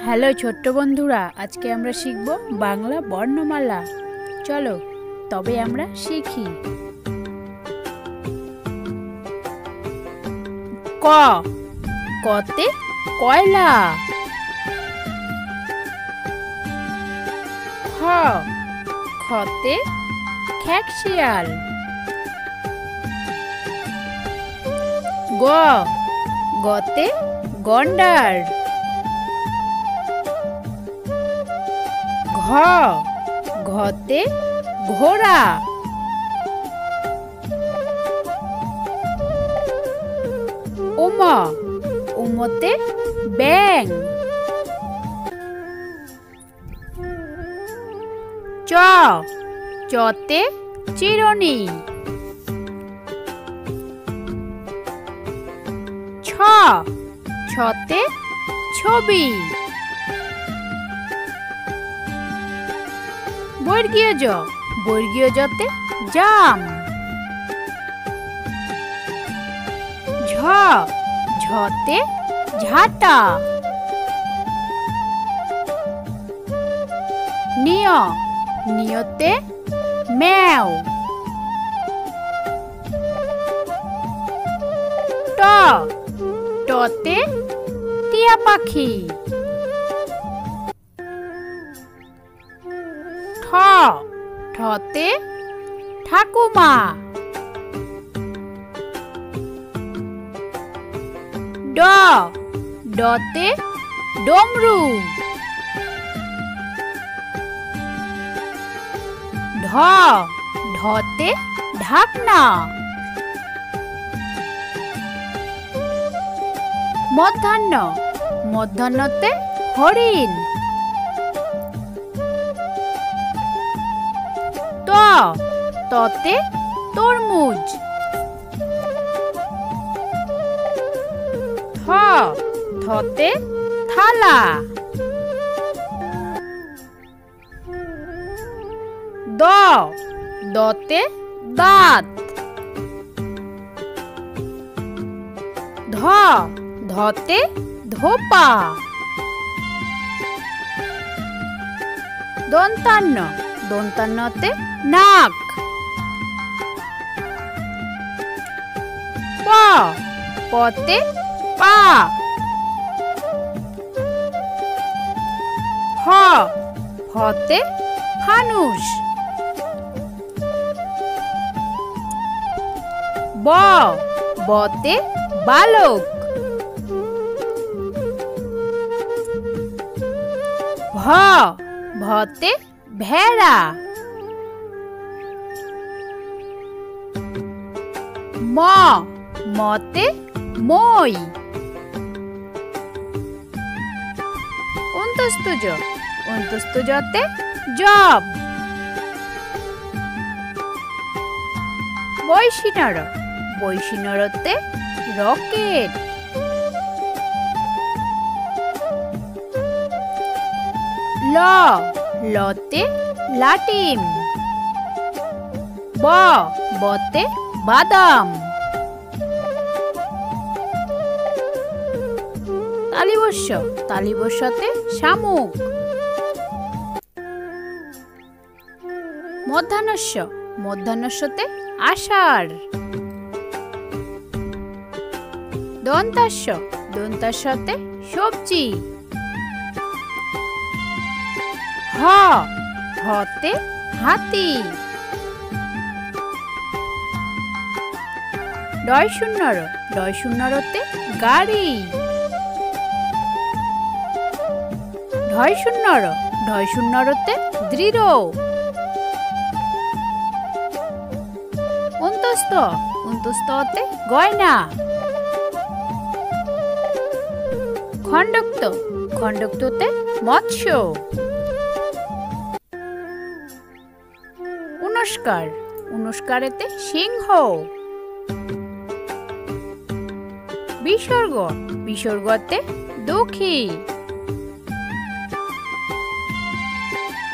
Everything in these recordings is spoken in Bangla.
হ্যালো ছোট্ট বন্ধুরা, আজকে আমরা শিখব বাংলা বর্ণমালা। চলো তবে আমরা শিখি। ক, কতে কয়লা। খ, খতে খ্যাকশিয়াল। গ, গতে গন্ডার। ঘ, ঘতে ঘোড়া। উম, উমতে ব্যাঙ। চ, চতে চিরুনি। ছ, ছতে ছবি। বর্গীয় জ, বর্গীয় জতে জাম। ঝ, ঝতে ঝাঁটা। নিয়, নিয়তে ম্যাও। ট, টতে টিয়া পাখি। ঠ, ঠতে ঠাকুমা। ড, ডতে ডমরু। ঢ, ঢতে ঢাকনা। মধ্যাহ্ন, মধ্যাহ্নতে হরিণ। ত, ততে তরমুজ। থ, থতে থালা। দ, দতে দাঁত। ধ, ধতে ধোপা। দন্তান্ন, দন্তান্নতে নাক। প, পতে পা। ফ, ফতে ফানুস। ব, বতে বালক। ভ, ভতে ভেড়া। ম, মতে মই। অন্তস্তজ, অন্তস্তজতে জব। বৈশিনর, বৈশিনরতে রকেট। ল, লতে লাটিম। ব, বতে বাদাম। তালিবস্য, তালিবস্যতে শামুক। মধ্যাহ্নস্য, মধ্যাহ্নস্যতে আষাঢ়। দন্তাস্য, দন্তাস্যতে সবজি। হ, হতে হাতি। ডয় শূন্যর, ডয় শূন্যরতে গাড়ি। ঢয় শূন্যর, ঢয় শূন্যরতে দৃঢ়। অন্তস্থ, অন্তস্থতে গয়না। খণ্ডক্ত, খণ্ডক্ততে মৎস্য। উনস্কার, উনস্কারেতে সিংহ। বিসর্গ, বিসর্গতে দুঃখী।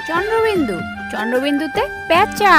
চন্দ্রবিন্দু, চন্দ্রবিন্দুতে পেঁচা।